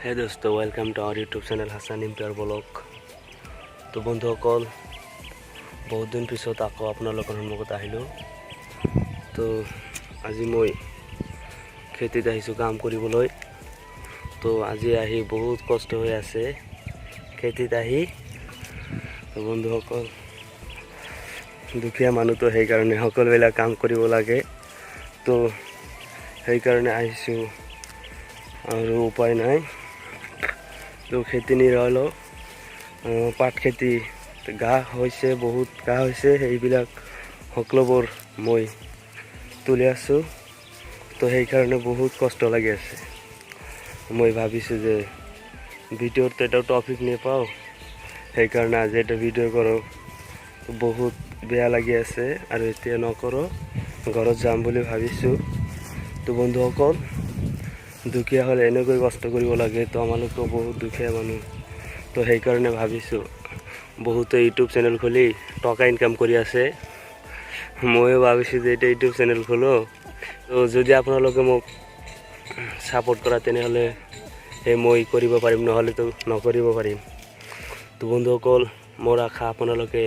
Hey dosto, welcome to our YouTube channel Hasan Empire vlog. তো বন্ধুসকল বহুত দিন পিছত আকৌ আপোনালোকৰ সন্মুখত আহিলোঁ। তো আজি মই খেতিত আহিছোঁ কাম কৰিবলৈ। তো আজি আহি বহুত কষ্ট হৈ আছে খেতিত আহি। তো বন্ধুসকল দুখীয়া মানুহ তো সেইকাৰণে সকলোবিলাক কাম কৰিব লাগে। তো সেইকাৰণে আহিছোঁ আৰু উপায় নাই। তো খেতি নিৰলো পাট খেতি ঘাঁহ হৈছে, বহুত ঘাঁহ হৈছে, সেইবিলাক সকলোবোৰ মই তুলি আছোঁ। তো সেইকাৰণে বহুত কষ্ট লাগি আছে। মই ভাবিছোঁ যে ভিডিঅ'ত এটা টপিক নাপাওঁ, সেইকাৰণে আজি এটা ভিডিঅ' কৰোঁ। বহুত বেয়া লাগি আছে আৰু এতিয়া নকৰোঁ, ঘৰত যাম বুলি ভাবিছোঁ। তো বন্ধুসকল দুখীয়া হ'লে এনেকৈ কষ্ট কৰিব লাগে। তো আমালোকেও বহুত দুখীয়া মানুহ, তো সেইকাৰণে ভাবিছোঁ বহুতে ইউটিউব চেনেল খুলি টকা ইনকাম কৰি আছে। ময়ো ভাবিছোঁ যে এটা ইউটিউব চেনেল খোলোঁ। তো যদি আপোনালোকে মোক ছাপোৰ্ট কৰা তেনেহ'লে মই কৰিব পাৰিম, নহ'লেতো নকৰিব পাৰিম। তো বন্ধুসকল মোৰ আশা আপোনালোকে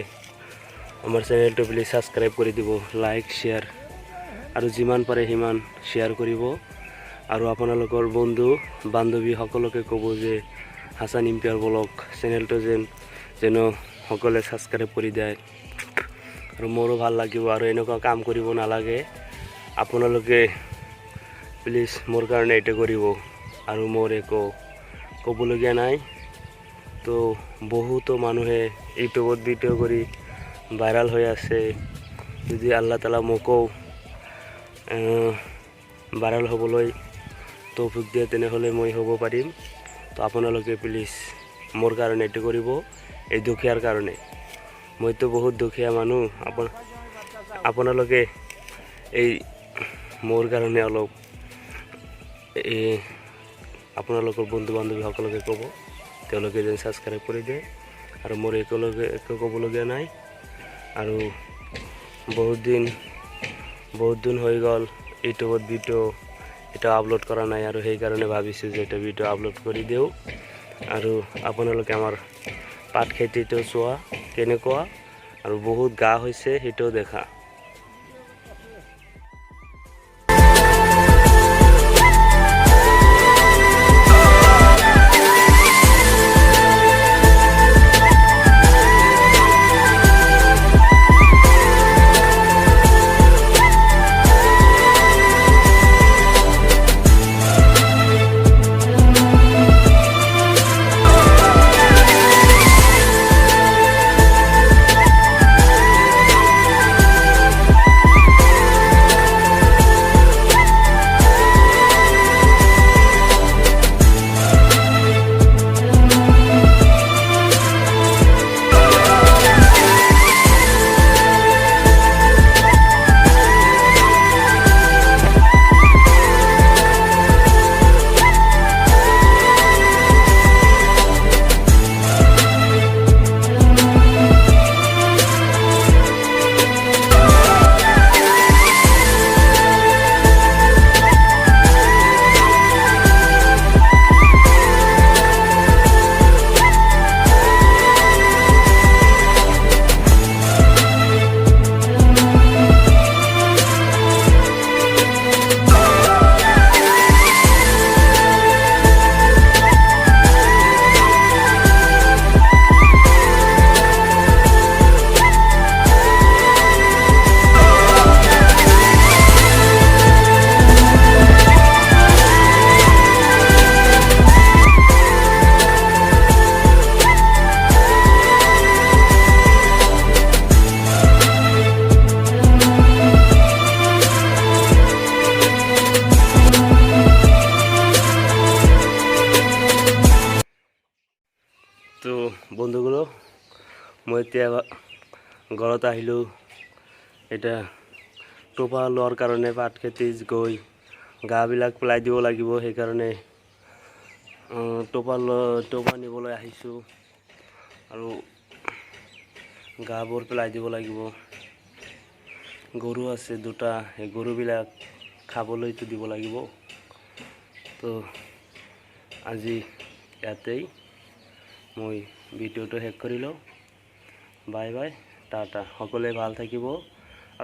আমাৰ চেনেলটো প্লিজ ছাবস্ক্ৰাইব কৰি দিব, লাইক শ্বেয়াৰ আৰু যিমান পাৰে সিমান শ্বেয়াৰ কৰিব। আৰু আপোনালোকৰ বন্ধু বান্ধৱী সকলোকে ক'ব যে হাসান এম্পায়াৰ ব্লগ চেনেলটো যেন সকলোৱে ছাবস্ক্ৰাইব কৰি দিয়ে। আৰু মোৰো ভাল লাগিব আৰু এনেকুৱা কাম কৰিব নালাগে। আপোনালোকে প্লিজ মোৰ কাৰণে এইটো কৰিব। আৰু মোৰ একো ক'বলগীয়া নাই। তো বহুতো মানুহে ইউটিউবত ভিডিঅ' কৰি ভাইৰাল হৈ আছে। যদি আল্লাহ তাআলা মোকো ভাইৰাল হ'বলৈ তৌফিক দিয়ে তেনেহ'লে মই হ'ব পাৰিম। তো আপোনালোকে প্লিজ মোৰ কাৰণে এইটো কৰিব, এই দুখীয়াৰ কাৰণে। মইতো বহুত দুখীয়া মানুহ। আপোনালোকে এই মোৰ কাৰণে অলপ আপোনালোকৰ বন্ধু বান্ধৱী সকলোকে ক'ব, তেওঁলোকে যেন ছাবস্ক্ৰাইব কৰি দিয়ে। আৰু মোৰ একো ক'বলগীয়া নাই। আৰু বহুত দিন হৈ গ'ল ইউটিউবত ভিডিঅ' এটা আপলোড কৰা নাই, আৰু সেইকাৰণে ভাবিছোঁ যে এটা ভিডিঅ' আপলোড কৰি দিওঁ। আৰু আপোনালোকে আমাৰ পাট খেতিটো চোৱা কেনেকুৱা, আৰু বহুত ঘাঁহ হৈছে সেইটোও দেখা। তো বন্ধুগুলো মই এতিয়া ঘৰত আহিলোঁ। এটা টোপা লোৱাৰ কাৰণে পাট খেতিত গৈ ঘাঁহবিলাক পেলাই দিব লাগিব, সেইকাৰণে টোপা নিবলৈ আহিছোঁ। আৰু ঘাঁহবোৰ পেলাই দিব লাগিব। গৰু আছে দুটা, সেই গৰুবিলাক খাবলৈতো দিব লাগিব। তো আজি ইয়াতেই মই ভিডিঅ'টো শেষ কৰিলোঁ। Bye bye, Tata. সকলোৱে ভাল থাকিব।